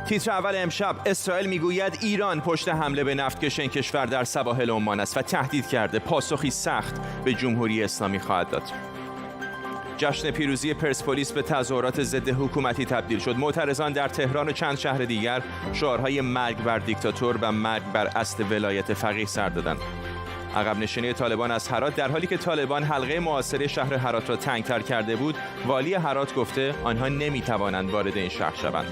تیتر اول امشب: اسرائیل میگوید ایران پشت حمله به نفتکش این کشور در سواحل عمان است و تهدید کرده پاسخی سخت به جمهوری اسلامی خواهد داد. جشن پیروزی پرسپولیس به تظاهرات ضد حکومتی تبدیل شد. معترضان در تهران و چند شهر دیگر شعارهای مرگ بر دیکتاتور و مرگ بر اسد ولایت فقیه سر دادند. عقب نشینی طالبان از هرات: در حالی که طالبان حلقه محاصره شهر هرات را تنگ‌تر کرده بود، والی هرات گفته آنها نمی‌توانند وارد این شهر شوند.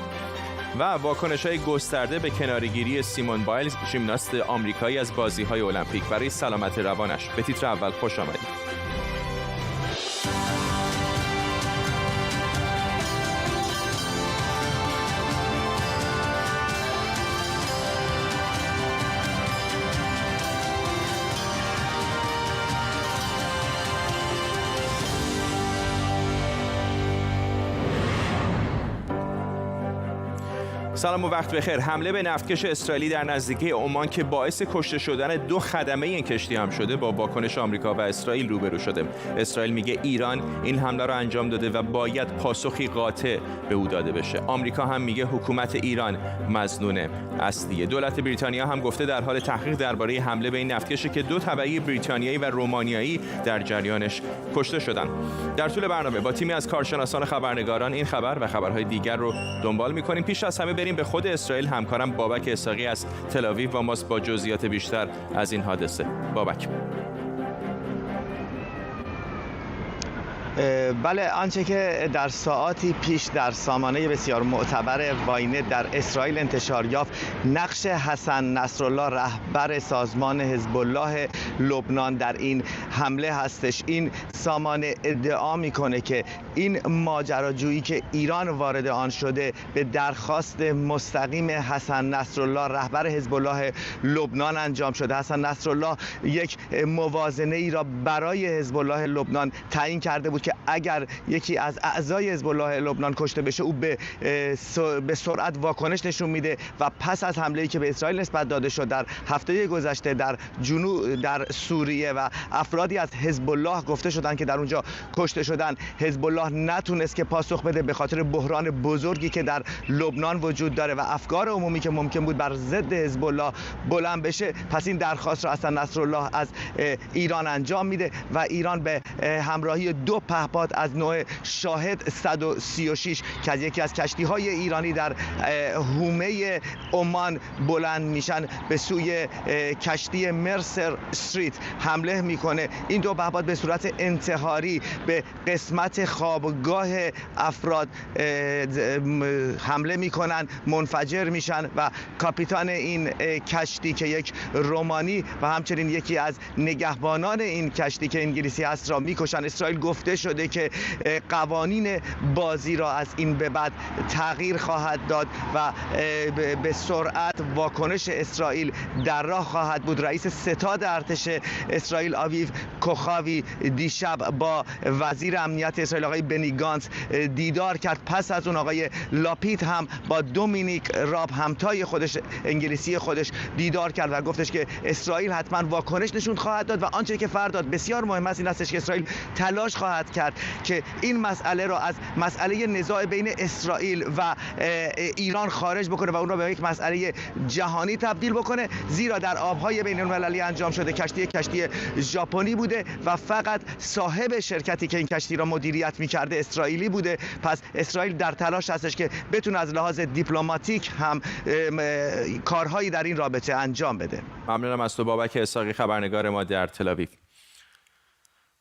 و واکنش‌های گسترده به کناره‌گیری سیمون بایلز، ژیمناست آمریکایی از بازی‌های المپیک، برای سلامت روانش. به تیتر اول خوش آمدید. سلام و وقت بخیر. حمله به نفتکش اسرائیلی در نزدیکی عمان که باعث کشته شدن 2 خدمه این کشتی هم شده، با واکنش آمریکا و اسرائیل روبرو شده. اسرائیل میگه ایران این حمله را انجام داده و باید پاسخی قاطع به او داده بشه. آمریکا هم میگه حکومت ایران مظنون اصلیه. دولت بریتانیا هم گفته در حال تحقیق درباره حمله به این نفتکشی که 2 تبعی بریتانیایی و رومانیایی در جریانش کشته شدند. در طول برنامه با تیمی از کارشناسان خبرنگاران این خبر و خبرهای دیگر رو دنبال می‌کنیم. پیش از همه بریم به خود اسرائیل. همکارم بابک اسحاقی از تل‌آویو با ماست با جزئیات بیشتر از این حادثه. بابک. بله، آنچه که در ساعاتی پیش در سامانه بسیار معتبر واینت در اسرائیل انتشار یافت، نقش حسن نصرالله رهبر سازمان حزب الله لبنان در این حمله هستش. این سامانه ادعا میکنه که این ماجراجویی که ایران وارد آن شده به درخواست مستقیم حسن نصرالله رهبر حزب الله لبنان انجام شده. حسن نصرالله یک موازنه ای را برای حزب الله لبنان تعیین کرده بود که اگر یکی از اعضای حزب الله لبنان کشته بشه، او به سرعت واکنش نشون میده و پس از حمله‌ای که به اسرائیل نسبت داده شد در هفته گذشته در سوریه و افرادی از حزب الله گفته شدند که در اونجا کشته شدن، حزب الله نتونست که پاسخ بده به خاطر بحران بزرگی که در لبنان وجود داره و افکار عمومی که ممکن بود بر ضد حزب الله بلند بشه. پس این درخواست را حسن نصرالله از ایران انجام میده و ایران به همراهی 2 پهپاد از نوع شاهد 136 که از یکی از کشتی‌های ایرانی در حومه عمان بلند میشن به سوی کشتی مرسر استریت حمله میکنه. این 2 پهپاد به صورت انتحاری به قسمت خوابگاه افراد حمله میکنن، منفجر میشن و کاپیتان این کشتی که یک رومانی و همچنین یکی از نگهبانان این کشتی که انگلیسی هست را میکشن. اسرائیل گفته شده که قوانین بازی را از این به بعد تغییر خواهد داد و به سرعت واکنش اسرائیل در راه خواهد بود. رئیس ستاد ارتش اسرائیل آویو کوخاوی دیشب با وزیر امنیت اسرائیل آقای بنی گانتز دیدار کرد. پس از اون آقای لاپید هم با دومینیک راب همتای خودش انگلیسی خودش دیدار کرد و گفتش که اسرائیل حتما واکنش نشون خواهد داد و آنچه که فردا بسیار مهم است این است که اسرائیل تلاش خواهد کرد که این مسئله را از مسئله نزاع بین اسرائیل و ایران خارج بکنه و اون را به یک مسئله جهانی تبدیل بکنه، زیرا در آبهای بین المللی انجام شده کشتی ژاپنی بوده و فقط صاحب شرکتی که این کشتی را مدیریت می‌کرده اسرائیلی بوده. پس اسرائیل در تلاش هستش که بتونه از لحاظ دیپلماتیک هم کارهایی در این رابطه انجام بده. ممنونم از تو بابک اسحاقی، خبرنگار ما در تل‌آویو.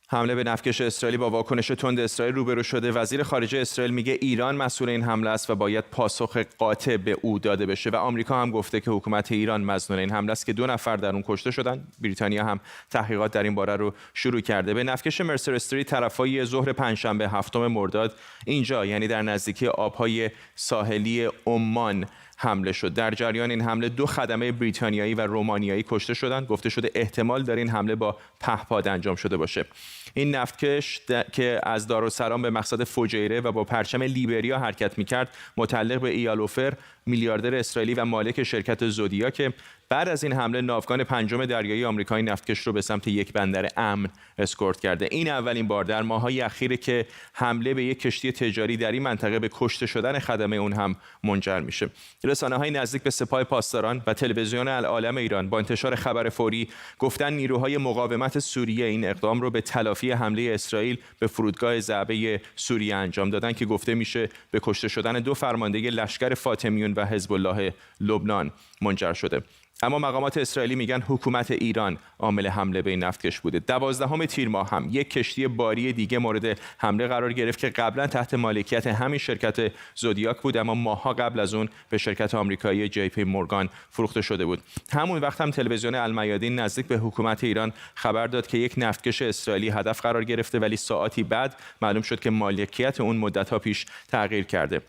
حمله به نفتکش اسرائیلی با واکنش تند اسرائیل روبرو شده. وزیر خارجه اسرائیل میگه ایران مسئول این حمله است و باید پاسخ قاطع به او داده بشه و آمریکا هم گفته که حکومت ایران مظنون این حمله است که 2 نفر در اون کشته شدن. بریتانیا هم تحقیقات در این باره رو شروع کرده. به نفتکش مرسر استریت طرفای ظهر پنجشنبه 7 مرداد اینجا، یعنی در نزدیکی آبهای ساحلی عمان حمله شد. در جریان این حمله 2 خدمه بریتانیایی و رومانیایی کشته شدند. گفته شده احتمال داره این حمله با پهپاد انجام شده باشه. این نفتکش که از دارالسلام به مقصد فجیره و با پرچم لیبریا حرکت می‌کرد، متعلق به ایال اوفر، میلیاردر اسرائیلی و مالک شرکت زودیا که بعد از این حمله ناوگان پنجم دریایی آمریکایی نفتکش رو به سمت یک بندر امن اسکورت کرده. این اولین بار در ماه‌های اخیره که حمله به یک کشتی تجاری در این منطقه به کشته شدن خدمه اون هم منجر میشه. رسانه‌های نزدیک به سپاه پاسداران و تلویزیون العالم ایران با انتشار خبر فوری گفتن نیروهای مقاومت سوریه این اقدام رو به تلافی حمله اسرائیل به فرودگاه ضعبه سوریه انجام دادن که گفته میشه به کشته شدن 2 فرمانده لشکر فاطمیون و حزب الله لبنان منجر شده. اما مقامات اسرائیلی میگن حکومت ایران عامل حمله به این نفتکش بوده. 12 تیر ماه هم یک کشتی باری دیگه مورد حمله قرار گرفت که قبلا تحت مالکیت همین شرکت زودیاک بود، اما ماه‌ها قبل از اون به شرکت آمریکایی جی پی مورگان فروخته شده بود. همون وقت هم تلویزیون المیادین نزدیک به حکومت ایران خبر داد که یک نفتکش اسرائیلی هدف قرار گرفته، ولی ساعتی بعد معلوم شد که مالکیت اون مدت‌ها پیش تغییر کرده.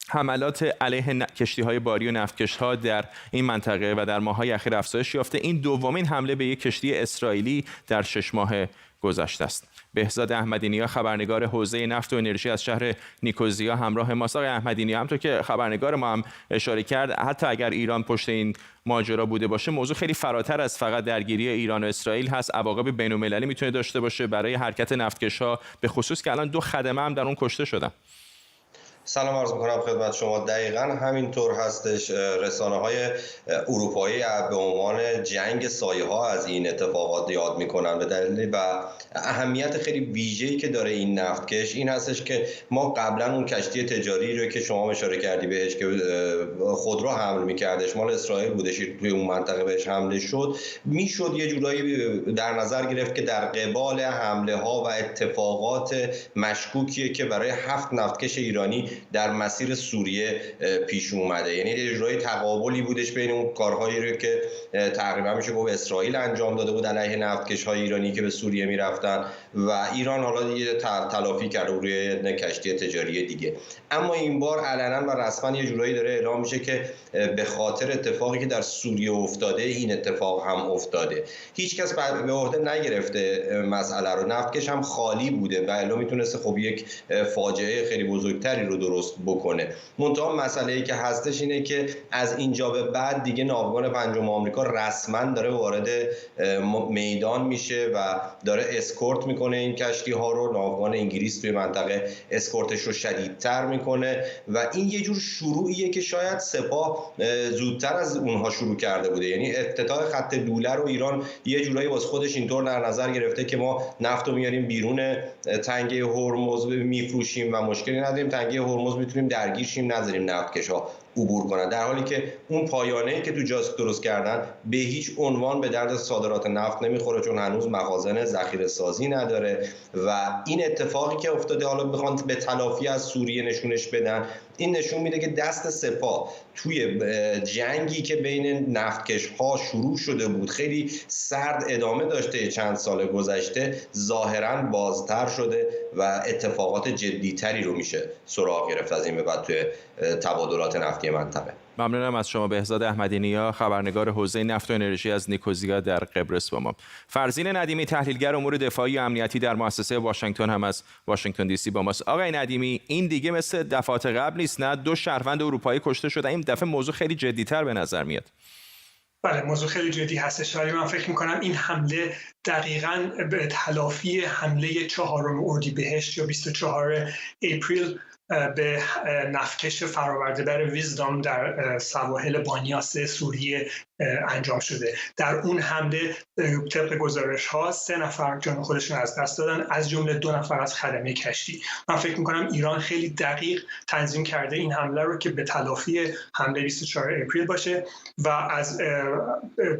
حملات علیه کشتی‌های باری و نفتکش‌ها در این منطقه و در ماه‌های اخیر افزایش یافته. این دومین حمله به یک کشتی اسرائیلی در 6 ماه گذشته است. بهزاد احمدی‌نیا خبرنگار حوزه نفت و انرژی از شهر نیکوزیا همراه ماست. آقای احمدی‌نیا، همونطور که خبرنگار ما هم اشاره کرد، حتی اگر ایران پشت این ماجرا بوده باشه، موضوع خیلی فراتر از فقط درگیری ایران و اسرائیل هست. عواقب بین‌المللی میتونه داشته باشه برای حرکت نفتکش‌ها، به خصوص که الان 2 خدمه هم در اون کشته شدن. سلام عرض می‌کنم خدمت شما. دقیقاً همینطور هستش. رسانه‌های اروپایی به عنوان جنگ سایه‌ها از این اتفاقات یاد می‌کنن به دلیل و اهمیت خیلی ویژه‌ای که داره این نفتکش این هستش که ما قبلا اون کشتی تجاری رو که شما اشاره کردی بهش که خودرو حمل می‌کردش، مال اسرائیل بودش، توی اون منطقه بهش حمله شد، میشد یه جورایی در نظر گرفت که در قبال حمله‌ها و اتفاقات مشکوکیه که برای 7 نفتکش ایرانی در مسیر سوریه پیش اومده. یعنی یه جورایی تقابلی بودش بین اون کارهایی رو که تقریبا میشه گفت اسرائیل انجام داده بود علیه نفتکش‌های ایرانی که به سوریه میرفتن و ایران حالا یه تلافی کرده روی کشتی تجاری دیگه. اما این بار علنا و رسما یه جورایی داره اعلام میشه که به خاطر اتفاقی که در سوریه افتاده این اتفاق هم افتاده. هیچکس به عهده نگرفته مسئله رو. نفتکش هم خالی بوده و الا میتونسته خب یک فاجعه خیلی بزرگتری رو درست بکنه. منتها مسئله‌ای که هستش اینه که از اینجا به بعد دیگه ناوگان پنجم آمریکا رسما داره وارد میدان میشه و داره اسکورت میکنه این کشتی ها رو. ناوگان انگلیس توی منطقه اسکورتش رو شدیدتر میکنه و این یه جور شروعیه که شاید سپاه زودتر از اونها شروع کرده بوده. یعنی افتتاح خط لوله رو ایران یه جورایی واسه خودش اینطور در نظر گرفته که ما نفت رو میاریم بیرون تنگه هرمز میفروشیم و مشکلی نداریم، تنگه هرمز میتونیم درگیر شیم، نذاریم نفتکش‌ها عبور کنن، در حالی که اون پایانه‌ای که تو جاسک درست کردن به هیچ عنوان به درد صادرات نفت نمیخوره، چون هنوز مخازن ذخیره سازی نداره و این اتفاقی که افتاده حالا بخوان به تلافی از سوریه نشونش بدن، این نشون میده که دست سپاه توی جنگی که بین نفتکش‌ها شروع شده بود خیلی سرد ادامه داشته چند سال گذشته، ظاهراً بازتر شده و اتفاقات جدی‌تری رو میشه سراغ گرفت از این به بعد توی تبادلات نفتی منطقه. ممنونم از شما بهزاد احمدی‌نیا، خبرنگار حوزه نفت و انرژی از نیکوزیا در قبرس با ما. فرزین ندیمی، تحلیلگر امور دفاعی و امنیتی در مؤسسه واشنگتن هم از واشنگتن دی سی با ماست. آقای ندیمی، این دیگه مثل دفعات قبل نیست، نه 2 شهروند اروپایی کشته شدن، این دفعه موضوع خیلی جدی‌تر به نظر میاد. بله، موضوع خیلی جدی هستش، ولی من فکر می‌کنم این حمله دقیقاً به تلافی حمله 4 اردیبهشت یا 24 اپریل به نفتکش فرآورده بر ویزدام در سواحل بانیاس سوریه انجام شده. در اون حمله طبق گزارش‌ها 3 نفر جان خودشون از دست دادن، از جمله 2 نفر از خدمه کشتی. من فکر می‌کنم ایران خیلی دقیق تنظیم کرده این حمله رو که به تلافی حمله 24 اپریل باشه و از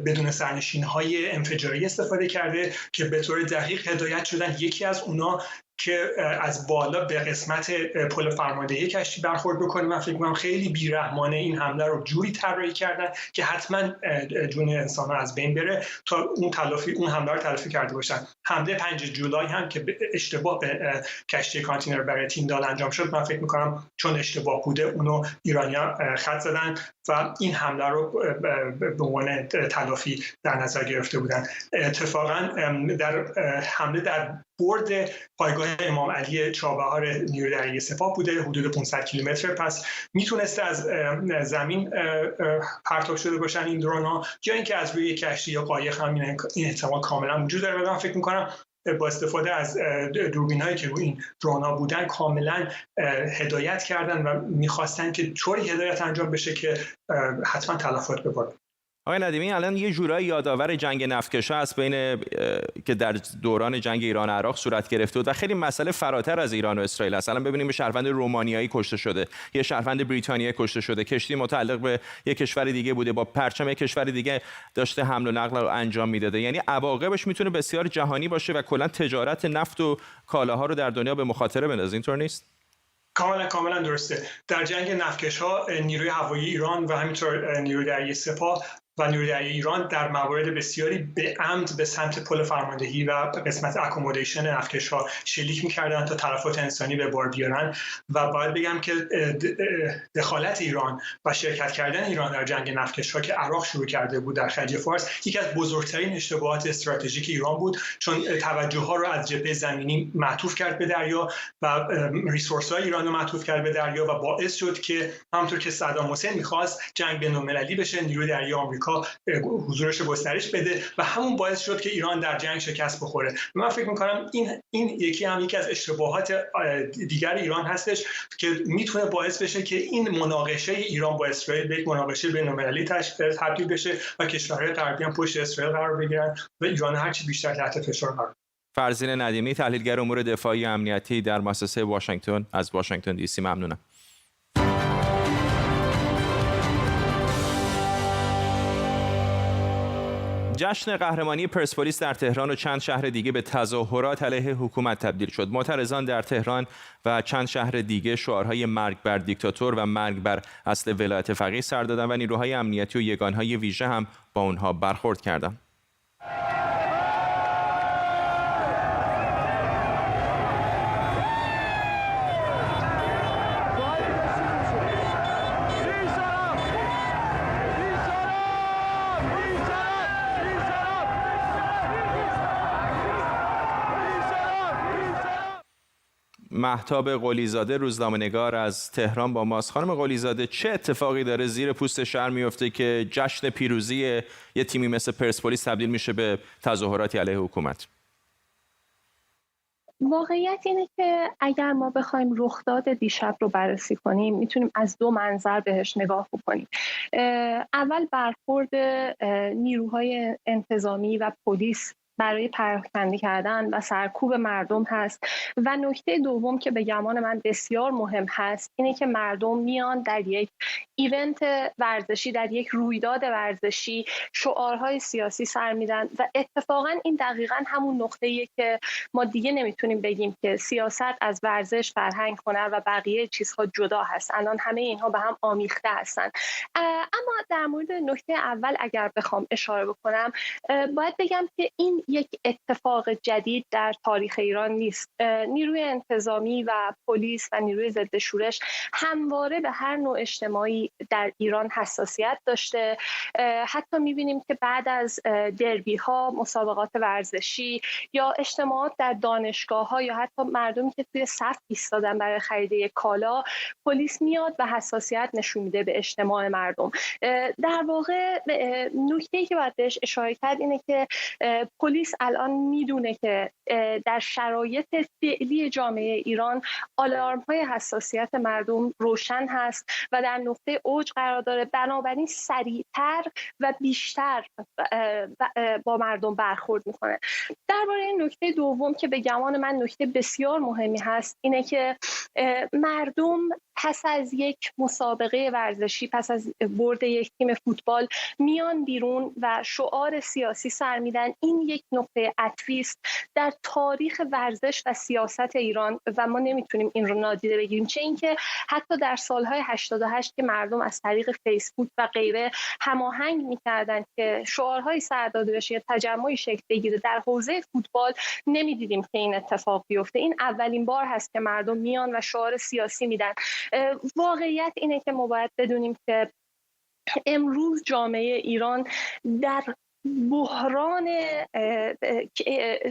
بدون سرنشین‌های انفجاری استفاده کرده که به طور دقیق هدایت شدن. یکی از اونا که از بالا به قسمت پل فرماندهی کشتی برخورد بکنه. من فکر می‌کنم خیلی بی‌رحمانه این حمله رو جوری طراحی کردن که حتما جون انسان‌ها از بین بره تا اون حمله رو تلافی کرده باشن. حمله 5 جولای هم که اشتباه به کشتی کانتینر برای تیندال انجام شد، من فکر می‌کنم چون اشتباه بوده اونو ایرانی‌ها خط زدن و این حمله رو به عنوان تلافی در نظر گرفته بودن. اتفاقا در حمله در برد پایگاه امام علی چابهار نیروی دریایی سپاه بوده، حدود 500 کیلومتر. پس میتونسته از زمین پرتاب شده باشن این درون‌ها، یا اینکه از روی کشتی یا قایق هم این احتمال کاملا وجود داره. و من فکر می‌کنم با استفاده از دوربین‌هایی که روی این درون‌ها بودن کاملا هدایت کردن و می‌خواستن که طوری هدایت انجام بشه که حتما تلفات ببره. آقای ندیمی، الان یه جورایی یادآور جنگ نفتکشا است بین که در دوران جنگ ایران عراق صورت گرفته بود و خیلی مسئله فراتر از ایران و اسرائیل است. الان ببینیم شهروند رومانیایی کشته شده، یه شهروند بریتانیایی کشته شده، کشتی متعلق به یک کشور دیگه بوده، با پرچم یک کشور دیگه داشته حمل و نقل رو انجام میداده. یعنی عواقبش میتونه بسیار جهانی باشه و کلا تجارت نفت و کالاها رو در دنیا به مخاطره بندازه. اینطور نیست؟ کاملا درسته. در جنگ نفتکش‌ها نیروی هوایی ایران و همینطور نیروی دریایی سپاه و نیروی دریایی ایران در موارد بسیاری به عمد به سمت پل فرماندهی و قسمت اکومودیشن نفتکش‌ها شلیک می‌کردن تا تلفات انسانی به بار بیارن. و باید بگم که دخالت ایران و شرکت کردن ایران در جنگ نفتکش‌ها که عراق شروع کرده بود در خلیج فارس یکی از بزرگترین اشتباهات استراتژیک ایران بود، چون توجه‌ها رو از جبهه زمینی معطوف کرد به دریا و ریسورس‌های ایران رو معطوف کرد به دریا و باعث شد که همونطور که صدام حسین می‌خواست جنگ بین‌المللی بشه، نیروی دریایی آمریکا حضورش گسترش بده و همون باعث شد که ایران در جنگ شکست بخوره. من فکر می‌کنم این یکی از اشتباهات دیگر ایران هستش که میتونه باعث بشه که این مناقشه ایران با اسرائیل به یک مناقشه بین‌المللی تبدیل بشه و کشورهای غربی هم پشت اسرائیل قرار بگیرن و ایران هرچی بیشتر تحت فشار قرار. فرزین ندیمی، تحلیلگر امور دفاعی و امنیتی در مؤسسه واشنگتن از واشنگتن دی سی، ممنونم. جشن قهرمانی پرسپولیس در تهران و چند شهر دیگه به تظاهرات علیه حکومت تبدیل شد. معترضان در تهران و چند شهر دیگه شعارهای مرگ بر دیکتاتور و مرگ بر اصل ولایت فقیه سر دادن و نیروهای امنیتی و یگانهای ویژه هم با اونها برخورد کردند. مهتاب قلیزاده، روزنامه‌نگار از تهران با ماست. خانم قلیزاده، چه اتفاقی داره زیر پوست شهر میفته که جشن پیروزی یه تیمی مثل پرسپولیس تبدیل میشه به تظاهراتی علیه حکومت؟ واقعیت اینه که اگر ما بخوایم رخداد دیشب رو بررسی کنیم میتونیم از دو منظر بهش نگاه بکنیم. اول برخورد نیروهای انتظامی و پلیس برای پراکنده کردن و سرکوب مردم هست و نکته دوم که به گمان من بسیار مهم هست اینه که مردم میان در یک ایونت ورزشی، در یک رویداد ورزشی شعارهای سیاسی سر میدن و اتفاقا این دقیقاً همون نقطه‌ایه که ما دیگه نمیتونیم بگیم که سیاست از ورزش، فرهنگ، هنر و بقیه چیزها جدا هست. الان همه اینها به هم آمیخته هستن. اما در مورد نکته اول اگر بخوام اشاره بکنم، باید بگم که این یک اتفاق جدید در تاریخ ایران نیست. نیروی انتظامی و پلیس و نیروی ضد شورش همواره به هر نوع اجتماعی در ایران حساسیت داشته. حتی می‌بینیم که بعد از دربی‌ها، مسابقات ورزشی یا اجتماعات در دانشگاه‌ها یا حتی مردمی که توی صف ایستادن برای خرید یک کالا، پلیس میاد و حساسیت نشون میده به اجتماع مردم. در واقع نکته‌ای که باید بهش اشاره کرد اینه که پلیس الان میدونه که در شرایط فعلی جامعه ایران آلارم‌های حساسیت مردم روشن هست و در نقطه اوج قرار داره، بنابراین سریعتر و بیشتر با مردم برخورد میکنه. درباره نکته دوم که به گمان من نکته بسیار مهمی هست اینه که مردم پس از یک مسابقه ورزشی، پس از برد یک تیم فوتبال میان بیرون و شعار سیاسی سر میدن. این یک نقطه عطفی است در تاریخ ورزش و سیاست ایران و ما نمیتونیم این رو نادیده بگیریم. چه اینکه حتی در سالهای 88 که مردم از طریق فیسبوک و غیره هماهنگ میکردن که شعارهای سر داده بشه یا تجمعی شکل بگیره، در حوزه فوتبال نمیدیدیم که این اتفاق بیفته. این اولین بار هست که مردم میان و شعار سیاسی میدن. واقعیت اینه که ما باید بدونیم که امروز جامعه ایران در بحران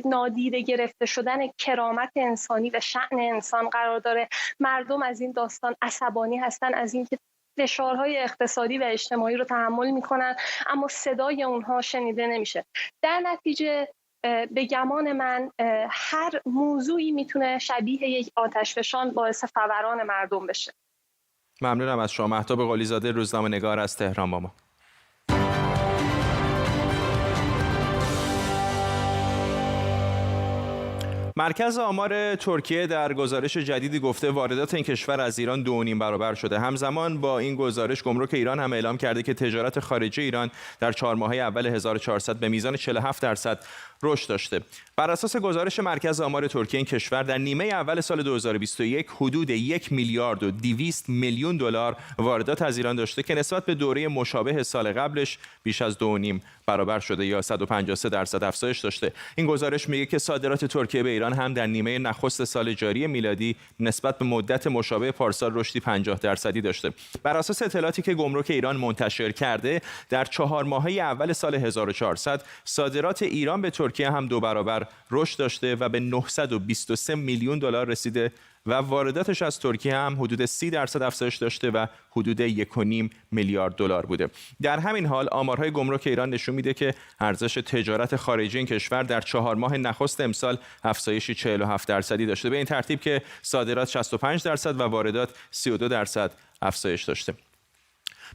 نادیده گرفته شدن کرامت انسانی و شأن انسان قرار داره. مردم از این داستان عصبانی هستن، از اینکه فشارهای اقتصادی و اجتماعی رو تحمل میکنن اما صدای اونها شنیده نمیشه. در نتیجه به گمان من هر موضوعی میتونه شبیه یک آتشفشان باعث فوران مردم بشه. ممنونم از شما. مهتاب قلی‌زاده، روزنامه‌نگار از تهران با ما. مرکز آمار ترکیه در گزارش جدیدی گفته واردات این کشور از ایران 2.5 برابر شده. همزمان با این گزارش گمرک ایران هم اعلام کرده که تجارت خارجی ایران در 4 ماهه اول 1400 به میزان 47% رشد داشته. بر اساس گزارش مرکز آمار ترکیه، این کشور در نیمه اول سال 2021 حدود 1 میلیارد و 200 میلیون دلار واردات از ایران داشته که نسبت به دوره مشابه سال قبلش بیش از 2.5 برابر شده یا 153% افزایش داشته. این گزارش میگه که صادرات ترکیه به ایران هم در نیمه نخست سال جاری میلادی نسبت به مدت مشابه پارسال رشدی 50% داشته. بر اساس اطلاعاتی که گمرک ایران منتشر کرده، در 4 ماهه اول سال 1400 صادرات ایران به ترکیه هم 2 برابر رشد داشته و به 923 میلیون دلار رسیده و وارداتش از ترکیه هم حدود 30% افزایش داشته و حدود 1.5 میلیارد دلار بوده. در همین حال آمارهای گمرک ایران نشون میده که ارزش تجارت خارجی این کشور در 4 ماه نخست امسال افزایشی 47% داشته، به این ترتیب که صادرات 65% و واردات 32% افزایش داشته.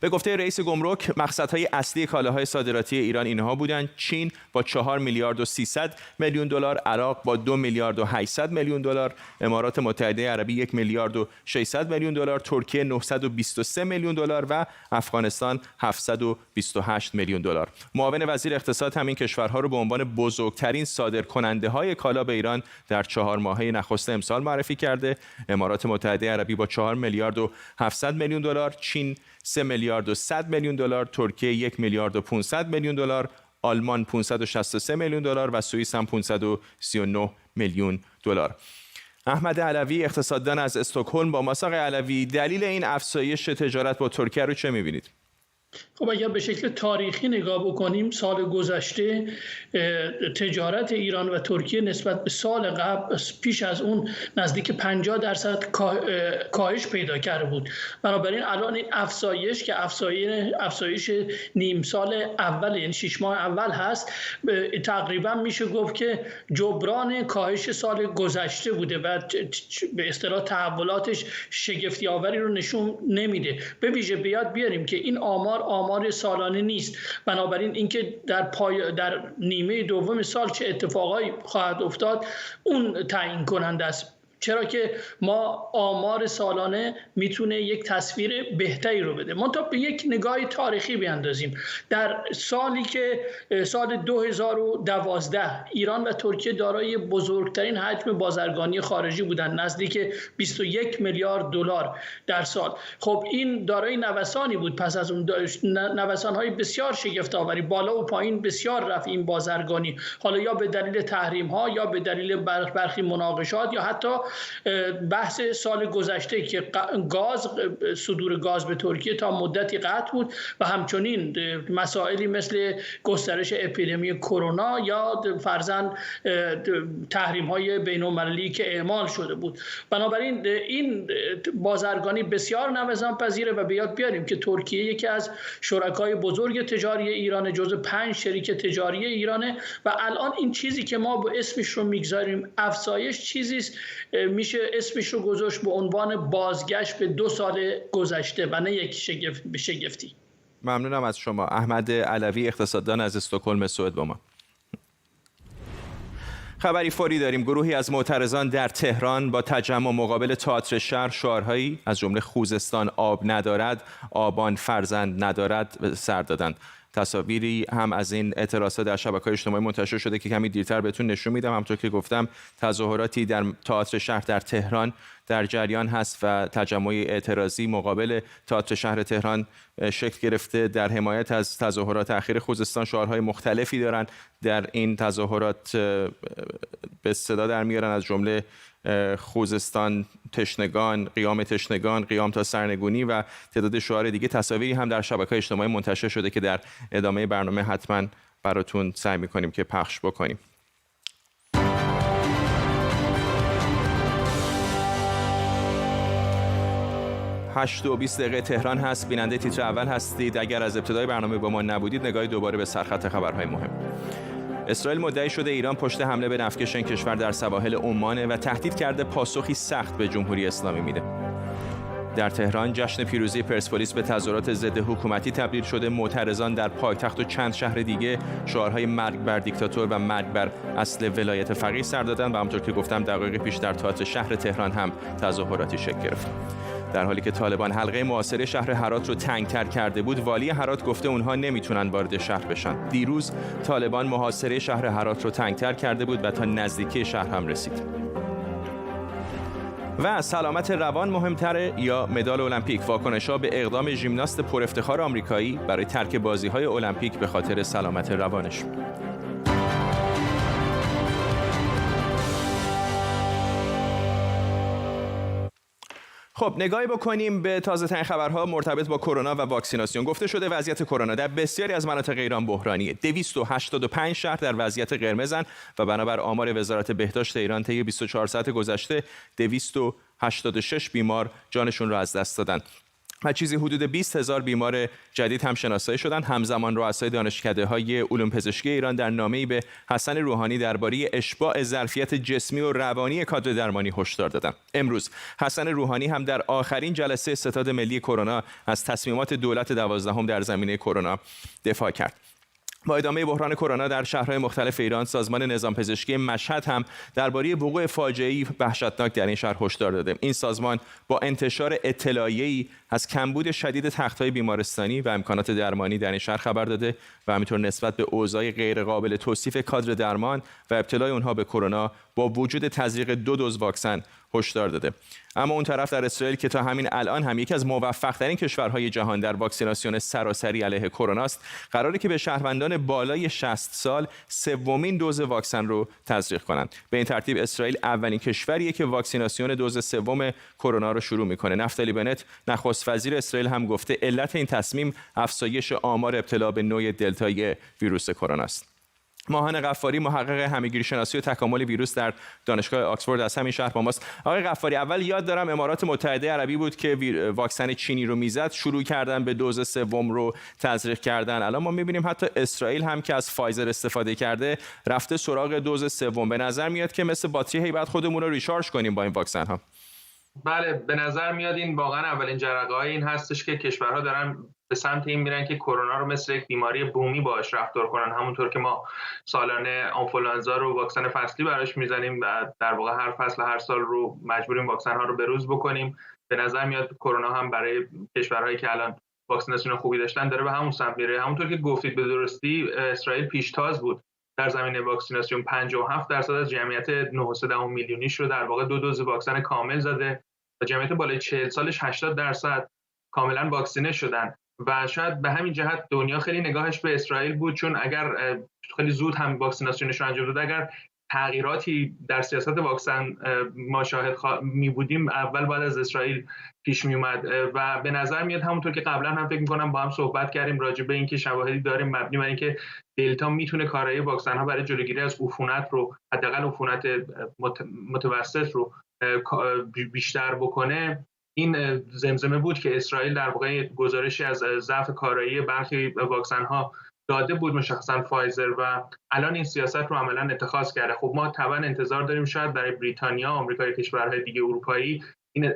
به گفته رئیس گمرک، مقصدهای اصلی کالاهای صادراتی ایران اینها بودند: چین با 4 میلیارد و 300 میلیون دلار، عراق با 2 میلیارد و 800 میلیون دلار، امارات متحده عربی 1 میلیارد و 600 میلیون دلار، ترکیه 923 میلیون دلار و افغانستان 728 میلیون دلار. معاون وزیر اقتصاد همین کشورها رو به عنوان بزرگترین صادرکننده‌های کالا به ایران در 4 ماهه نخست امسال معرفی کرده. امارات متحده عربی با 4 میلیارد و 700 میلیون دلار، چین 3 میلیارد و 100 میلیون دلار، ترکیه 1 میلیارد و 500 میلیون دلار، آلمان 563 میلیون دلار و سوئیس هم 539 میلیون دلار. احمد علوی، اقتصاددان از استکهلم با ماست. آقای علوی، دلیل این افزایش تجارت با ترکیه رو چه می‌بینید؟ خب اگر به شکل تاریخی نگاه بکنیم، سال گذشته تجارت ایران و ترکیه نسبت به سال قبل پیش از اون نزدیک 50% کاهش پیدا کرده بود. بنابراین الان این افزایش که افزایش نیم سال اول، یعنی 6 ماه اول هست، تقریبا میشه گفت که جبران کاهش سال گذشته بوده و به اصطلاح تحولاتش شگفتی آوری رو نشون نمیده. به ویژه بیاد بیاریم که این آمار سالانه نیست، بنابراین اینکه در نیمه دوم سال چه اتفاقایی خواهد افتاد اون تعیین کننده است. چرا که ما آمار سالانه میتونه یک تصویر بهتری رو بده. منتها به یک نگاه تاریخی بیاندازیم، در سالی که سال 2012 ایران و ترکیه دارای بزرگترین حجم بازرگانی خارجی بودند، نزدیک 21 میلیارد دلار در سال. خب این دارای نوسانی بود، پس از اون نوسان‌های بسیار شگفت‌آوری، بالا و پایین بسیار رفت این بازرگانی، حالا یا به دلیل تحریم‌ها یا به دلیل برخی مناقشات یا حتی بحث سال گذشته که صدور گاز به ترکیه تا مدتی قطع بود و همچنین مسائلی مثل گسترش اپیدمی کرونا یا فرضاً تحریم‌های بین‌المللی که اعمال شده بود. بنابراین این بازرگانی بسیار نوسان پذیره و بیاد بیاریم که ترکیه یکی از شرکای بزرگ تجاری ایران، جزو 5 شریک تجاری ایرانه و الان این چیزی که ما با اسمش رو میگذاریم افزایش، چیزی میشه اسمش رو گذاشت به عنوان بازگشت به 2 سال گذشته و نه یک شگفتی. ممنونم از شما. احمد علوی، اقتصاددان از استکهلم سوئد با ما. خبری فوری داریم. گروهی از معترضان در تهران با تجمع مقابل تئاتر شهر شعارهایی از جمله خوزستان آب ندارد، آبان فرزند ندارد سر دادند. تصاویری هم از این اعتراضات در شبکه‌های اجتماعی منتشر شده که کمی دیرتر بهتون نشون میدم. همونطور که گفتم تظاهراتی در تئاتر شهر در تهران در جریان هست و تجمع اعتراضی مقابل تئاتر شهر تهران شکل گرفته در حمایت از تظاهرات اخیر خوزستان. شعارهای مختلفی دارن در این تظاهرات به صدا در میارن، از جمله خوزستان تشنگان، قیام تشنگان، قیام تا سرنگونی و تعداد شعار دیگه. تصاویری هم در شبکه‌های اجتماعی منتشر شده که در ادامه برنامه حتما براتون سعی میکنیم که پخش بکنیم. 8:20 تهران هست. بیننده تیتر اول هستید. اگر از ابتدای برنامه با ما نبودید، نگاهی دوباره به سرخط خبرهای مهم. اسرائیل مدعی شده ایران پشت حمله به نفتکش این کشور در سواحل عمان و تهدید کرده پاسخی سخت به جمهوری اسلامی میده. در تهران جشن پیروزی پرسپولیس به تظاهرات ضد حکومتی تبدیل شده. معترضان در پایتخت و چند شهر دیگه شعارهای مرگ بر دیکتاتور و مرگ بر اصل ولایت فقیه سر دادن و همونطور که گفتم دقایق پیش در تئاتر شهر تهران هم تظاهراتی شکل گرفت. در حالی که طالبان حلقه محاصره شهر هرات رو تنگ‌تر کرده بود، والی هرات گفته اونها نمیتونن وارد شهر بشن. دیروز طالبان محاصره شهر هرات رو تنگ‌تر کرده بود و تا نزدیکی شهر هم رسید. و سلامت روان مهمتره یا مدال المپیک؟ واکنش‌ها به اقدام ژیمناست پر افتخار آمریکایی برای ترک بازی‌های المپیک به خاطر سلامت روانش. خب نگاهی بکنیم به تازه‌ترین خبرها مرتبط با کرونا و واکسیناسیون. گفته شده وضعیت کرونا در بسیاری از مناطق ایران بحرانیه. 285 شهر در وضعیت قرمزن و بنابر آمار وزارت بهداشت ایران طی 24 ساعت گذشته 286 بیمار جانشون را از دست دادن و چیزی حدود 20,000 بیمار جدید هم شناسایی شدند. همزمان رؤسای دانشکده‌های علوم پزشکی ایران در نامه‌ای به حسن روحانی درباره اشباع ظرفیت جسمی و روانی کادر درمانی هشدار دادند. امروز حسن روحانی هم در آخرین جلسه ستاد ملی کرونا از تصمیمات دولت 12 در زمینه کرونا دفاع کرد. با ادامه بحران کرونا در شهرهای مختلف ایران، سازمان نظام پزشکی مشهد هم درباره وقوع فاجعه‌ای وحشتناک در این شهر هشدار داده. این سازمان با انتشار اطلاعیه‌ای از کمبود شدید تخت‌های بیمارستانی و امکانات درمانی در این شهر خبر داده و همینطور نسبت به اوضاع غیرقابل توصیف کادر درمان و ابتلای اونها به کرونا با وجود تزریق 2 دوز واکسن هشدار داده. اما اون طرف در اسرائیل که تا همین الان هم یکی از موفق‌ترین کشورهای جهان در واکسیناسیون سراسری علیه کرونا است، قراره که به شهروندان بالای 60 سال سومین دوز واکسن رو تزریق کنند. به این ترتیب اسرائیل اولین کشوریه که واکسیناسیون دوز سوم کرونا رو شروع میکنه. نفتالی بنت نخست وزیر اسرائیل هم گفته علت این تصمیم افزایش آمار ابتلا به نوع دلتایی ویروس کرونا است. ماهان غفاری، محقق همه‌گیرشناسی و تکامل ویروس در دانشگاه آکسفورد از همین شهر با ماست. آقای غفاری، اول یاد دارم امارات متحده عربی بود که واکسن چینی رو میزد، شروع کردن به دوز سوم رو تزریق کردن. الان ما میبینیم حتی اسرائیل هم که از فایزر استفاده کرده رفته سراغ دوز سوم. به نظر میاد که مثل باتری هی بعد خودمون رو ریچارج کنیم با این واکسن ها. بله، به نظر میاد این واقعا اولین جرقه‌های این هستش که کشورها دارن به سمت این میرن که کرونا رو مثل یک بیماری بومی باهاش رفتار کنن. همونطور که ما سالانه آنفولانزا رو واکسن فصلی براش میزنیم و در واقع هر فصل هر سال رو مجبوریم واکسن ها رو بروز بکنیم، به نظر میاد کرونا هم برای کشورهایی که الان واکسیناسیون خوبی داشتن داره به همون سمت میره. همونطور که گفتید به درستی اسرائیل پیشتاز بود در زمینه واکسیناسیون. 57% از جمعیت 9.3 میلیونیش رو در واقع 2 دوز واکسن کامل زده و جمعیت بالای 40 سالش 80% کاملا واکسینه شدن و شاید به همین جهت دنیا خیلی نگاهش به اسرائیل بود، چون اگر خیلی زود هم واکسیناسیونش رو انجام داد، اگر تغییراتی در سیاست واکسن ما شاهد می بودیم اول بعد از اسرائیل پیش می اومد و به نظر میاد همونطور که قبلا هم فکر می‌کنم با هم صحبت کردیم راجع به اینکه شواهدی داریم مبنی بر اینکه دلتا میتونه کارایی واکسن ها برای جلوگیری از عفونت رو، حداقل عفونت متوسط رو بیشتر بکنه. این زمزمه بود که اسرائیل در واقع گزارشی از ضعف کارایی برخی واکسن ها داده بود، مشخصا فایزر، و الان این سیاست رو عملا اتخاذ کرده. خب ما طبعا انتظار داریم شاید برای بریتانیا، آمریکا و کشورهای دیگه اروپایی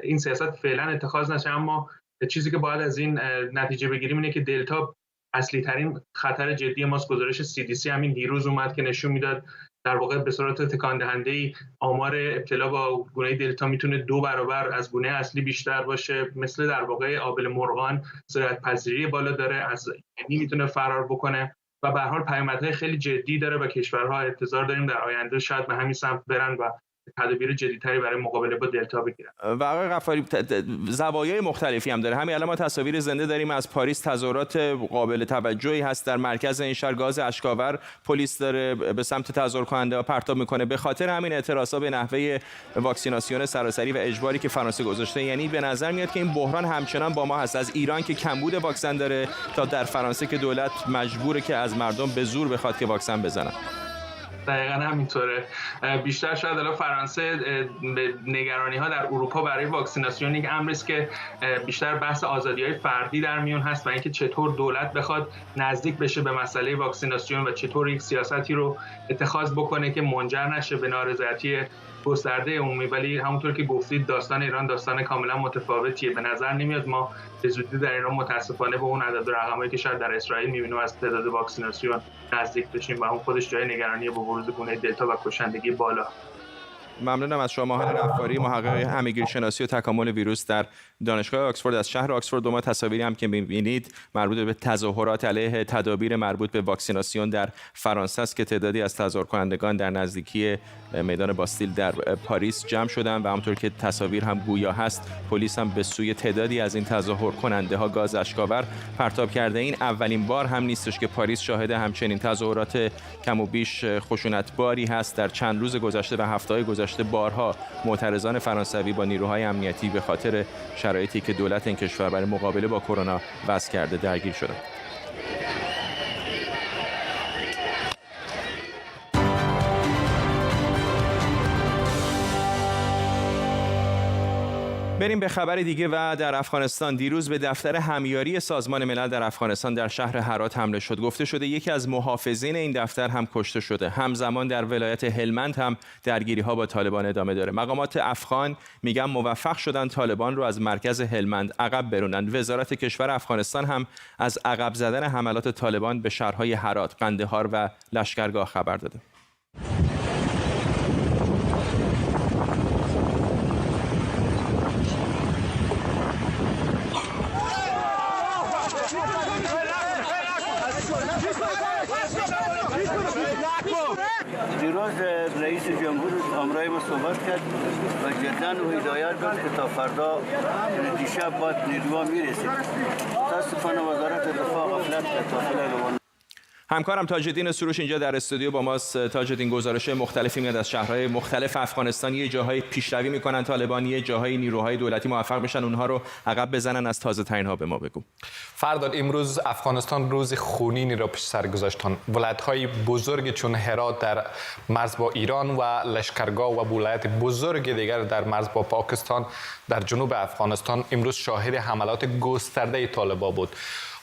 این سیاست فعلا اتخاذ نشه، اما چیزی که باید از این نتیجه بگیریم اینه که دلتا اصلی ترین خطر جدی ماست. گزارش CDC همین دیروز اومد که نشون میداد در واقع به صورت تکان دهنده آمار ابتلا با گونه دلتا میتونه 2 برابر از گونه اصلی بیشتر باشه. مثل در واقع آبل مرغان سرعت پذیری بالا داره، از یعنی میتونه فرار بکنه و به هر حال پیامدهای خیلی جدی داره و کشورها انتظار داریم در آینده شاید به همین سمت برن و تدابیر جدی‌تری برای مقابله با دلتا بگیرن. و آقای غفاری زوایای مختلفی هم داره. همین الان ما تصاویر زنده داریم از پاریس، تظاهرات قابل توجهی هست در مرکز این شهر. گاز اشک‌آور پلیس داره به سمت تظاهر کننده ها پرتاب میکنه به خاطر همین اعتراضات به نحوه واکسیناسیون سراسری و اجباری که فرانسه گذاشته. یعنی به نظر میاد که این بحران همچنان با ما هست، از ایران که کمبود واکسن داره تا در فرانسه که دولت مجبوره که از مردم به زور بخواد که واکسن بزنن. دقیقاً همینطوره. بیشتر شاید الان فرانسه به نگرانی ها در اروپا برای واکسیناسیون یک امری است که بیشتر بحث آزادی‌های فردی در میون هست و اینکه چطور دولت بخواد نزدیک بشه به مسئله واکسیناسیون و چطور یک سیاستی رو اتخاذ بکنه که منجر نشه به نارضایتی گسترده عمومی. ولی همونطور که گفتید داستان ایران داستان کاملا متفاوتیه. به نظر نمیاد ما به زودی در ایران متاسفانه به اون عدد و رقمایی که شاید در اسرائیل می‌بینیم از تعداد واکسیناسیون نزدیک بشیم و اون خودش جای نگرانی با بروز گونه دلتا و کشندگی بالا. ممنونم از شما ماهر غفاری، محقق همگیرشناسی و تکامل ویروس در دانشگاه آکسفورد از شهر آکسفورد. ما تصاویری هم که می‌بینید مربوط به تظاهرات علیه تدابیر مربوط به واکسیناسیون در فرانسه است که تعدادی از تظاهر کنندگان در نزدیکی میدان باستیل در پاریس جمع شدند و همونطور که تصاویر هم گویا هست پلیس هم به سوی تعدادی از این تظاهر کننده ها گاز اشک‌آور پرتاب کرده. این اولین بار هم نیستش که پاریس شاهد همچنین تظاهرات کم و بیش خشونتباری هست. در چند روز گذشته و هفته‌های گذشته بارها معترضان فرانسوی با نیروهای امنیتی به خاطر شرایطی که دولت این کشور برای مقابله با کرونا وضع کرده درگیر شدند. بریم به خبر دیگه و در افغانستان. دیروز به دفتر همیاری سازمان ملل در افغانستان در شهر هرات حمله شد. گفته شده یکی از محافظین این دفتر هم کشته شده. همزمان در ولایت هلمند هم درگیری‌ها با طالبان ادامه داره. مقامات افغان میگن موفق شدن طالبان رو از مرکز هلمند عقب برونن. وزارت کشور افغانستان هم از عقب زدن حملات طالبان به شهرهای هرات، قندهار و لشکرگاه خبر داده. دیروز رئیس جمهور همراه ما صحبت کرد و جدا او هدایت داد که تا فردا دیشب باید نیروها میرسید. متاسفانه وزارت دفاع غفلت کرد تا فعلا. همکارم تاج الدین سروش اینجا در استودیو با ماست. تاج الدین، گزارش مختلفی میاد از شهرهای مختلف افغانستان. یه جاهای پیشروی میکنن طالبان، یه جاهای نیروهای دولتی موفق میشن اونها رو عقب بزنن. از تازه ترین ها به ما بگو. فرداد امروز افغانستان روز خونینی را پیش سر گذاشت. ولایت‌های بزرگ چون هرات در مرز با ایران و لشکرگاه و ولایت بزرگ دیگر در مرز با پاکستان در جنوب افغانستان امروز شاهد حملات گسترده طالبان بود.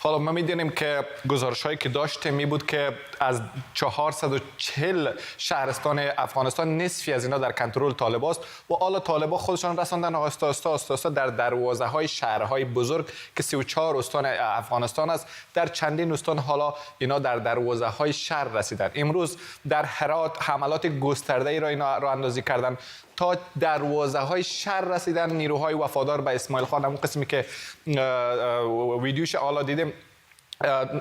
حالا ما می‌دونیم که گزارش‌هایی که داشته می بود که از 440 شهرستان افغانستان نصفی از اینا در کنترل طالبان است و حالا طالبان خودشان رساندن آستا در دروازه‌های شهرهای بزرگ که 34 استان افغانستان است. در چندین استان حالا اینا در دروازه‌های شهر رسیدن. امروز در هرات حملات گسترده‌ای را اینا راه اندازی کردن تا دروازه‌های شهر رسیدن. نیروهای وفادار به اسماعیل خان، همون قسمی که ویدیوش حالا دیدیم،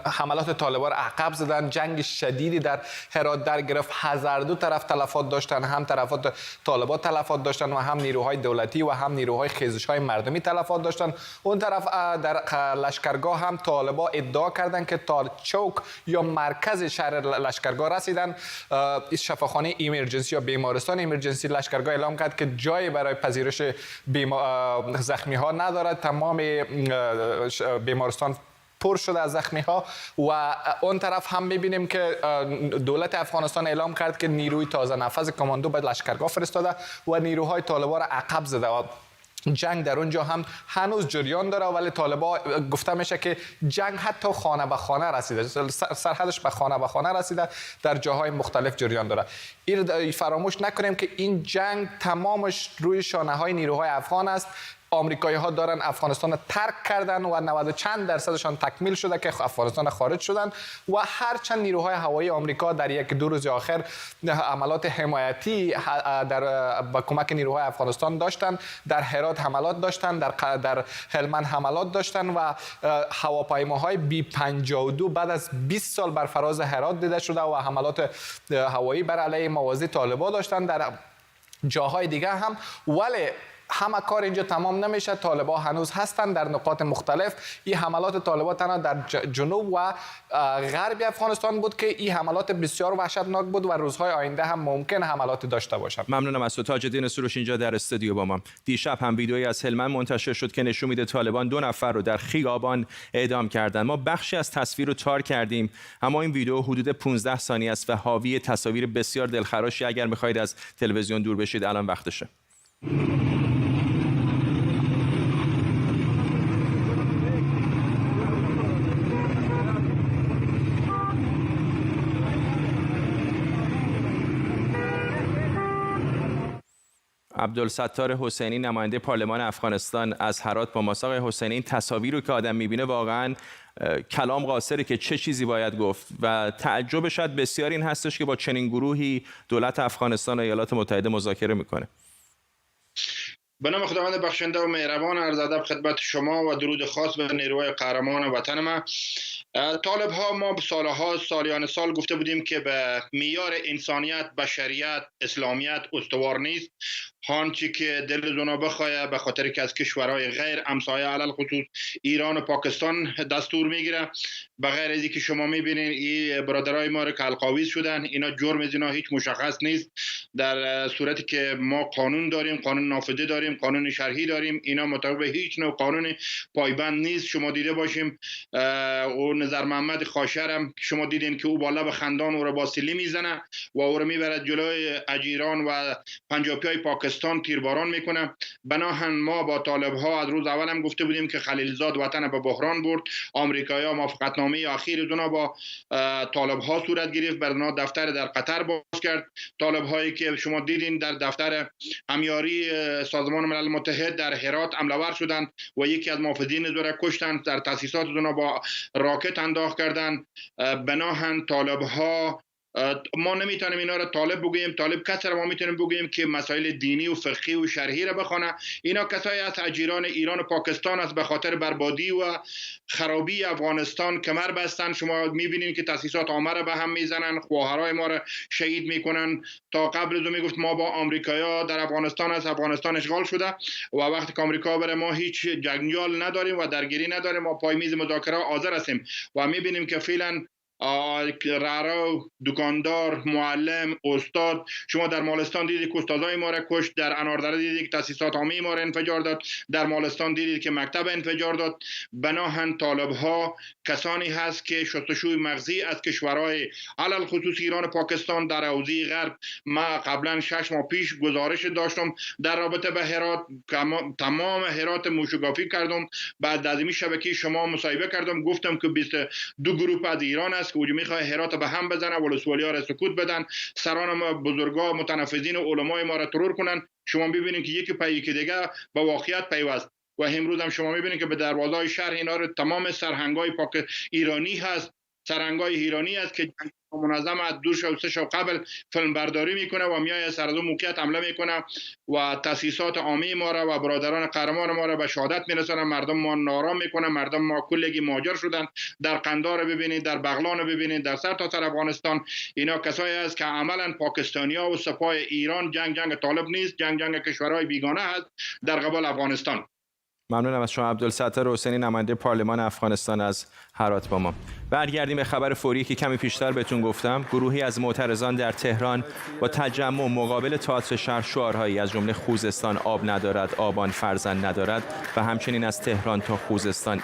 حملات طالبان عقب زدن. جنگ شدیدی در هرات در گرفت. هر دو طرف تلفات داشتن، هم طرفات طالبان تلفات داشتن و هم نیروهای دولتی و هم نیروهای خیزش‌های مردمی تلفات داشتن. اون طرف در لشکرگاه هم طالبان ادعا کردند که تا چوک یا مرکز شهر لشکرگاه رسیدن. شفاخانه ایمرجنسی یا بیمارستان ایمرجنسی لشکرگاه اعلام کرد که جایی برای پذیرش زخمی ها ندارد. تمام بیمارستان پر شده از زخمی ها و اون طرف هم میبینیم که دولت افغانستان اعلام کرد که نیروی تازه نفذ کماندو به لشکرگاه فرستاده و نیروهای طالبان را عقب زده و جنگ در اونجا هم هنوز جریان داره. ولی طالبان گفته میشه که جنگ حتی خانه به خانه رسیده، سرحدش به خانه به خانه رسیده، در جاهای مختلف جریان داره. این فراموش نکنیم که این جنگ تمامش روی شانه های نیروهای افغان است. آمریکایی ها دارن افغانستان ترک کردن و 90 چند درصدشان تکمیل شده که افغانستان خارج شدن و هرچند نیروهای هوایی آمریکا در یک دو روز آخر عملات حمایتی با کمک نیروهای افغانستان داشتن، در هرات حملات داشتن، در هلمند حملات داشتن و هواپیماهای B-52 بعد از 20 سال بر فراز هرات دیده شده و حملات هوایی بر علیه موازی طالبان داشتن. در جاهای دیگه هم. ولی همه کار اینجا تمام نمیشه. طالبا هنوز هستند در نقاط مختلف. این حملات طالبا تنها در جنوب و غرب افغانستان بود که این حملات بسیار وحشتناک بود و روزهای آینده هم ممکن حملات داشته باشند. ممنونم از تو تاج الدین سروش اینجا در استودیو با ما. دیشب هم ویدئویی از هلمند منتشر شد که نشون میده طالبان 2 نفر رو در خیابان اعدام کردند. ما بخشی از تصویر رو تار کردیم، اما این ویدئو حدود 15 ثانیه است و حاوی تصاویر بسیار دلخراشی. اگر می‌خواهید از تلویزیون دور بشید الان وقتشه. عبدالستار حسینی نماینده پارلمان افغانستان از هرات با ماست. آقای حسینی، این تصاویر رو که آدم میبینه واقعا کلام قاصره که چه چیزی باید گفت و تعجب شاید بسیار این هستش که با چنین گروهی دولت افغانستان و ایالات متحده مذاکره میکنه. به نام خداوند بخشنده و مهربان، عرض ادب خدمت شما و درود خاص به نیروهای قهرمان وطن ما. طالب ها ما سالیان سال گفته بودیم که به معیار انسانیت، بشریت، اسلامیت استوار نیست. هانچی که دل زونا بخواه به خاطر که از کشورهای غیر همسایه علل خصوص ایران و پاکستان دستور میگیره. بغیر از اینکه شما میبینین این برادرای ما رو که القاویز شدن، اینا جرم از اینا هیچ مشخص نیست. در صورتی که ما قانون داریم، قانون نافذه داریم، قانون شرعی داریم، اینا مطابق هیچ نوع قانون پایبند نیست. شما دیده باشیم او نظر محمد خاشرم شما دیدین که او بالا به خندان او رو با سیلی میزنه و او رو میبرد جلوی اجیران و پنجابیای پاکستان تیرباران میکنه. بناهن ما با طالب ها از روز اول هم گفته بودیم که خلیلزاد وطن به بحران برد. آمریکایی‌ها موافقتنامه اخیر دونا با طالب ها صورت گرفت، برنا دفتر در قطر باز کرد. طالب هایی که شما دیدین در دفتر همیاری سازمان ملل متحد در هرات حمله ور شدند و یکی از محافظین دوره کشتند، در تاسیسات دونا با راکت انداخت کردند. بناهن طالب ها ما نمیتونیم اینا رو طالب بگوییم. طالب کسی را ما میتونیم بگوییم که مسائل دینی و فقهی و شرعی را بخونه. اینا کسایی از اجیران ایران و پاکستان است، به خاطر بربادی و خرابی افغانستان کمر بستن. شما میبینین که تاسیسات عامه را به هم میزنن، خواهرای ما را شهید میکنن. تا قبل از میگفت ما با آمریکایی‌ها در افغانستان است، افغانستان اشغال شده و وقتی که آمریکا بره ما هیچ جنجال نداریم و درگیری نداریم، ما پای میز مذاکره حاضر هستیم و میبینیم که فعلا رعرو، دکاندار، معلم، استاد، شما در مالستان دیدید که استادای ما را کشت، در اناردره دیدید که تاسیسات عامه ما را انفجار داد، در مالستان دیدید که مکتب انفجار داد. بناهن طالب ها کسانی هست که شستشوی مغزی از کشورهای علل خصوص ایران و پاکستان در حوزه غرب. ما قبلا 6 ماه پیش گزارش داشتم در رابطه به هرات، تمام هرات موشگافی کردم. بعد از این شبکه شما مصاحبه کردم، گفتم که 22 گروه از ایران است که او میخواد هرات به هم بزنه، ولسوالی‌ها را سکوت بدن، سران ما بزرگا متنفذین و علمای ما را ترور کنن. شما ببینید که یکی پای یکی دیگه با واقعیت پیوست و امروز هم شما میبینید که به دروازهای شهر اینا رو تمام سرهنگای پاک ایرانی هست، سرهنگای ایرانی است که منظم از 2 شب 3 شب قبل فیلم برداری میکنه و میای سر از اون موقعیت حمله میکنه و تاسیسات عامه ما را و برادران قهرمان ما را به شهادت میرسونن. مردم ما نارام میکنه، مردم ما کلگی مهاجر شدن. در قندار ببینید، در بغلان ببینید، در سر تا سر افغانستان اینا کسایی است که عملا پاکستانیا و سپاه ایران. جنگ طالب نیست، جنگ کشورهای بیگانه است در قبال افغانستان. ممنونم از شما عبدالستار حسینی نماینده پارلمان افغانستان از هرات با ما. برگردیم به خبر فوری که کمی پیشتر بهتون گفتم. گروهی از معترضان در تهران با تجمع مقابل تئاتر شهر شعارهایی از جمله خوزستان آب ندارد، آبان فرزند ندارد و همچنین از تهران تا خوزستان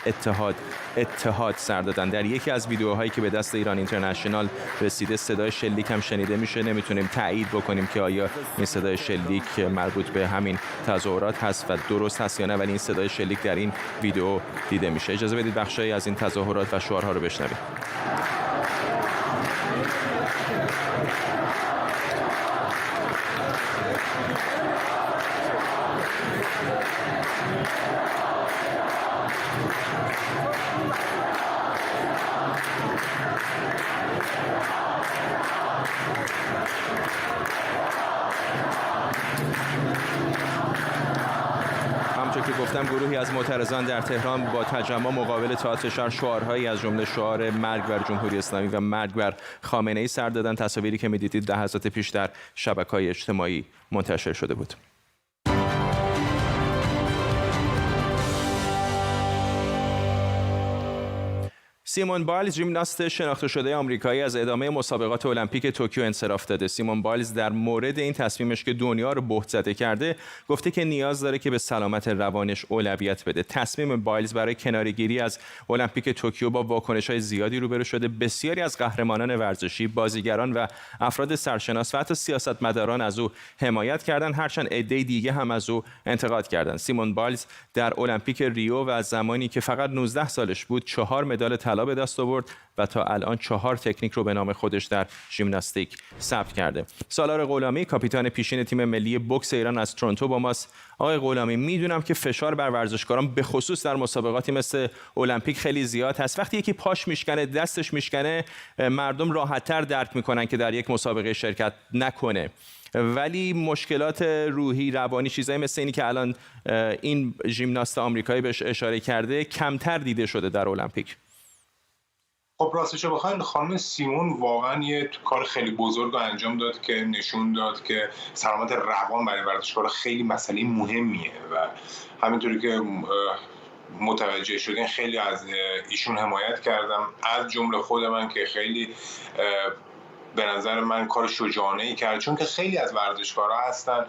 اتحاد سر دادن. در یکی از ویدیوهایی که به دست ایران اینترنشنال رسیده صدای شلیک هم شنیده میشه. نمیتونیم تایید بکنیم که آیا این صدای شلیک مربوط به همین تظاهرات هست و درست هست یا نه، ولی این صدای شلیک در این ویدیو دیده میشه. اجازه بدید بخشی از این تظاهرات و شعارها رو بشنویم. گفتم گروهی از معترضان در تهران با تجمع مقابل تئاتر شهر شعارهایی از جمله شعار مرگ بر جمهوری اسلامی و مرگ بر خامنه‌ای سر دادن. تصاویری که می‌دیدید لحظات پیش در شبکه‌های اجتماعی منتشر شده بود. سیمون بایلز، ژیمناست شناخته شده آمریکایی، از ادامه مسابقات المپیک توکیو انصراف داده. سیمون بایلز در مورد این تصمیمش که دنیا رو بهت زده کرده گفته که نیاز داره که به سلامت روانش اولویت بده. تصمیم بایلز برای کناره‌گیری از المپیک توکیو با واکنش‌های زیادی روبرو شده. بسیاری از قهرمانان ورزشی، بازیگران و افراد سرشناس و حتی سیاستمداران از او حمایت کردند، هرچند عده دیگه هم از او انتقاد کردند. سیمون بایلز در المپیک ریو و از زمانی که فقط 19 سالش بود 4 مدال طلا به دست آورد و تا الان 4 تکنیک رو به نام خودش در ژیمناستیک ثبت کرده. سالار غلامی، کاپیتان پیشین تیم ملی بوکس ایران از تورنتو با ماست. آقای غلامی، میدونم که فشار بر ورزشکاران به خصوص در مسابقاتی مثل المپیک خیلی زیاد هست. وقتی یکی پاش میشکنه، دستش میشکنه، مردم راحت‌تر درک میکنن که در یک مسابقه شرکت نکنه. ولی مشکلات روحی، روانی، چیزایی مثل اینی که الان این ژیمناست آمریکایی بهش اشاره کرده کمتر دیده شده در المپیک. خب راستش رو بخواین خانم سیمون واقعا یه کار خیلی بزرگ رو انجام داد که نشون داد که سلامت روان برای ورزشکارا خیلی مسئله مهمیه و همینطوری که متوجه شدین خیلی از ایشون حمایت کردم، از جمله خود من که خیلی به نظر من کار شجاعانه‌ای کرد، چون که خیلی از ورزشکارا هستن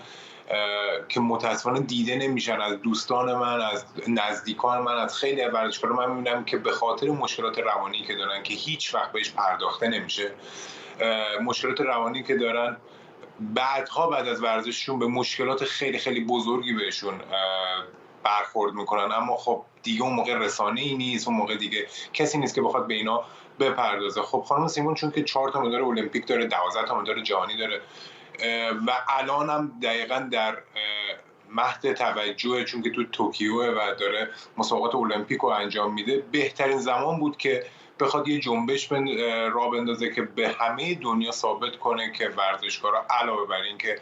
که متاسفانه دیده نمیشن. از دوستان من، از نزدیکان من، از خیلی از ورزشکارا من میبینم که به خاطر مشکلات روانی که دارن که هیچ وقت بهش پرداخته نمیشه، مشکلات روانی که دارن، بعد از ورزششون به مشکلات خیلی خیلی بزرگی بهشون برخورد میکنن. اما خب دیگه اون موقع رسانه‌ای نیست، اون موقع دیگه کسی نیست که بخواد به اینا بپردازه. خب خانم سیمون چون که 4 تا مدال المپیک داره، 12 تا مدال جهانی داره و الان هم دقیقاً در مهد توجه، چون که تو توکیو و داره مسابقات المپیک رو انجام میده، بهترین زمان بود که بخواد یه جنبش راه بندازه که به همه دنیا ثابت کنه که ورزشکارا علاوه بر این که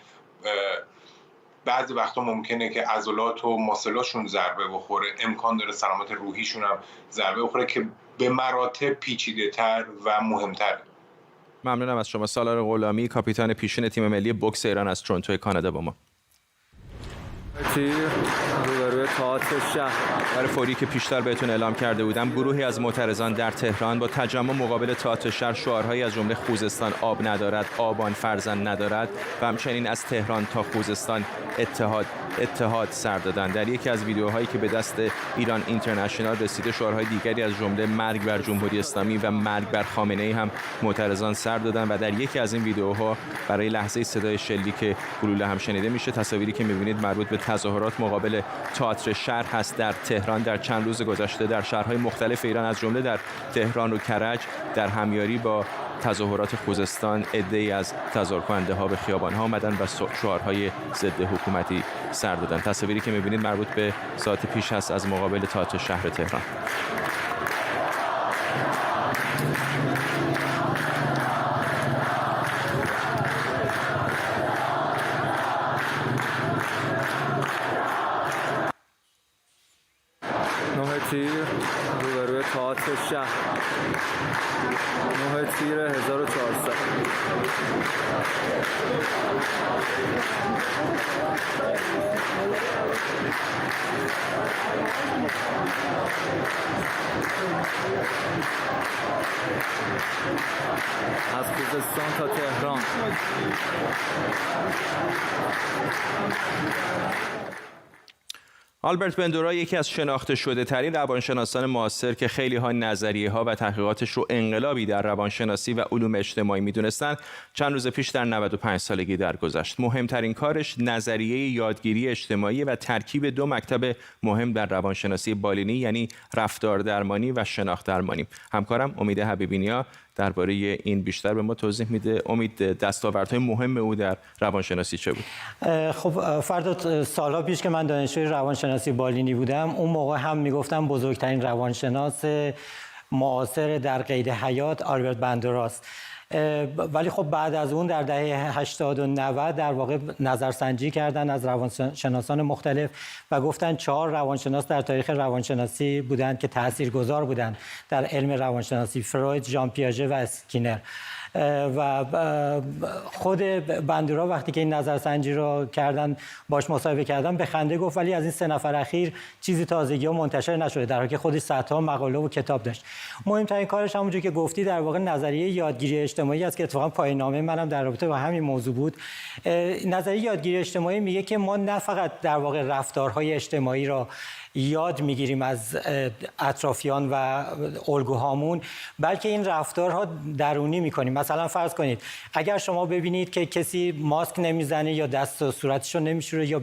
بعضی وقتا ممکنه که عضلات و ماسلاشون ضربه بخوره، امکان داره سلامت روحیشون هم ضربه بخوره که به مراتب پیچیده‌تر و مهمتر. ممنونم از شما. سالار غلامی، کاپیتان پیشین تیم ملی بوکس ایران از تورنتو کانادا با ما. روبروی تئاتر شهر. برای فوری که پیشتر بهتون اعلام کرده بودم، گروهی از معترضان در تهران با تجمع مقابل تئاتر شهر شعارهایی از جمله خوزستان آب ندارد، آبان فرزند ندارد و همچنین از تهران تا خوزستان اتحاد سر دادند. در یکی از ویدیوهایی که به دست ایران اینترنشنال رسیده، شعارهای دیگری از جمله مرگ بر جمهوری اسلامی و مرگ بر خامنه‌ای هم معترضان سر دادند و در یکی از این ویدیوها برای لحظه صدای شلیک گلوله هم شنیده میشه. تصاویری که می‌بینید مربوط به تظاهرات مقابل تئاتر شهر هست در تهران در چند روز گذشته. در شهرهای مختلف ایران از جمله در تهران و کرج در همیاری با تظاهرات خوزستان عده‌ای از تظاهرکننده‌ها به خیابان‌ها آمدند و شعارهای ضد حکومتی سر دادند. تصاویری که می‌بینید مربوط به ساعت پیش هست از مقابل تئاتر شهر تهران. تیر روبروی تئاتر شهر، 9 تیر 1400. از خوزستان تا تهران. آلبرت بندورا یکی از شناخته شده ترین روانشناسان معاصر که خیلی ها نظریه ها و تحقیقاتش رو انقلابی در روانشناسی و علوم اجتماعی میدونستن، چند روز پیش در 95 سالگی درگذشت. مهمترین کارش نظریه یادگیری اجتماعی و ترکیب 2 مکتب مهم در روانشناسی بالینی، یعنی رفتار درمانی و شناخت درمانی. همکارم امید حبیبینیا درباره این بیشتر به ما توضیح میده. امید، دستاوردهای مهم او در روانشناسی چه بود؟ خب فرداد، سالها پیش که من دانشجوی روانشناسی بالینی بودم، اون موقع هم میگفتم بزرگترین روانشناس معاصر در قید حیات آلبرت باندوراست. ولی خب بعد از اون در دهه 80 و 90 در واقع نظرسنجی کردن از روانشناسان مختلف و گفتن 4 روانشناس در تاریخ روانشناسی بودند که تاثیرگذار بودند در علم روانشناسی: فروید، ژان پیاژه و اسکینر. و خود باندورا وقتی که این نظرسنجی رو کردن باش مصاحبه کردن به خنده گفت ولی از این 3 نفر اخیر چیزی تازگی و منتشر نشده، در حالی که خودش صدها مقاله و کتاب داشت. مهمترین کارش همونجوری که گفتی در واقع نظریه یادگیری اجتماعی است که اتفاقا پایان نامه منم در رابطه با همین موضوع بود. نظریه یادگیری اجتماعی میگه که ما نه فقط در واقع رفتارهای اجتماعی را یاد میگیریم از اطرافیان و الگوهامون، بلکه این رفتارها درونی میکنیم. مثلا فرض کنید اگر شما ببینید که کسی ماسک نمیزنه یا دست و صورتش رو نمیشوره یا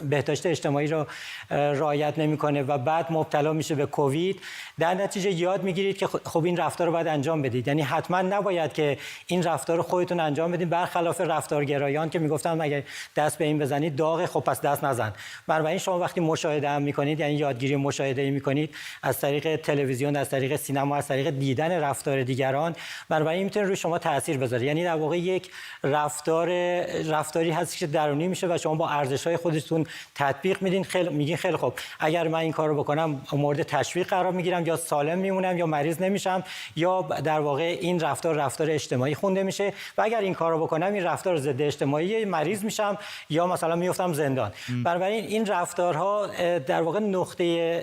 بهداشت اجتماعی رو رعایت نمیکنه و بعد مبتلا میشه به کووید، در نتیجه یاد میگیرید که خب این رفتار رو باید انجام بدید. یعنی حتما نباید که این رفتار رو خودتون انجام بدید، برخلاف رفتارگرایان که میگفتن مگه دست به این بزنید داغه، خب پس دست نزن. بنابراین شما وقتی مشاهده هم میکنید، یعنی یادگیری مشاهده میکنید از طریق تلویزیون، از طریق سینما، از طریق دیدن رفتار دیگران، بنابراین میتونه روی شما تاثیر بذاره. یعنی در واقع یک رفتاری هست که درونی میشه و شما با ارزش‌های خودتون تطبیق میدین. میگین خیلی خوب اگر من این کارو بکنم مورد تشویق قرار میگیرم، یا سالم میمونم، یا مریض نمیشم، یا در واقع این رفتار اجتماعی خونده میشه و اگر این کارو بکنم این رفتار ضد اجتماعی، مریض میشم یا مثلا میافتم زندان. بنابراین این رفتارها در واقع نقطه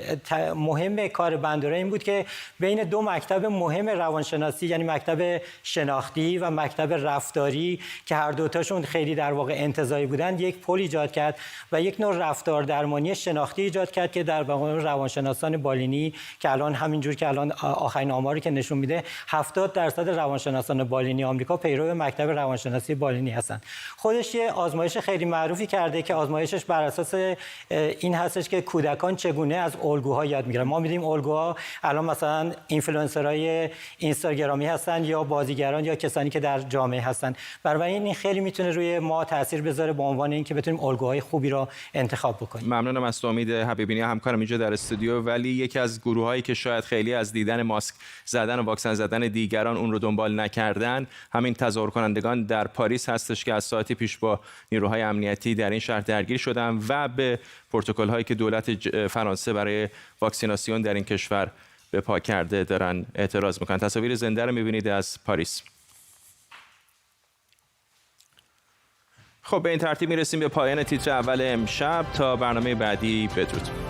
مهم کار باندورا این بود که بین 2 مکتب مهم روانشناسی، یعنی مکتب شناختی و مکتب رفتاری که هر دوتاشون خیلی در واقع انتزاعی بودن، یک پل ایجاد کرد و یک نوع رفتار درمانی شناختی ایجاد کرد که در واقع روانشناسان بالینی که الان همینجور که الان آخرین آماری که نشون میده 70% روانشناسان بالینی آمریکا پیرو مکتب روانشناسی بالینی هستن. خودش یه آزمایش خیلی معروفی کرده که آزمایشش بر اساس این هستش که کودکان چگونه از الگوها یاد میگیرن. ما می‌بینیم الگوها الان مثلا اینفلوئنسرهای اینستاگرامی هستن یا بازیگران یا کسانی که در جامعه هستن. بنابراین این خیلی میتونه روی ما تاثیر بذاره به عنوان اینکه بتونیم الگوهای خوبی را انتخاب بکنیم. ممنونم از تو امید حبیبی، همکارم اینجا در استودیو. ولی یکی از گروهایی که شاید خیلی از دیدن ماسک زدن و واکسن زدن دیگران اون رو دنبال نکردن، همین تظاهر کنندگان در پاریس هستش که از ساعتی پیش با نیروهای امنیتی در این شهر درگیر شدن و به پروتکل هایی که دولت فرانسه برای واکسیناسیون در این کشور به پا کرده دارن اعتراض میکنن. تصاویر زنده رو میبینید از پاریس. خب به این ترتیب میرسیم به پایان تیتر اول امشب. تا برنامه بعدی بدرود.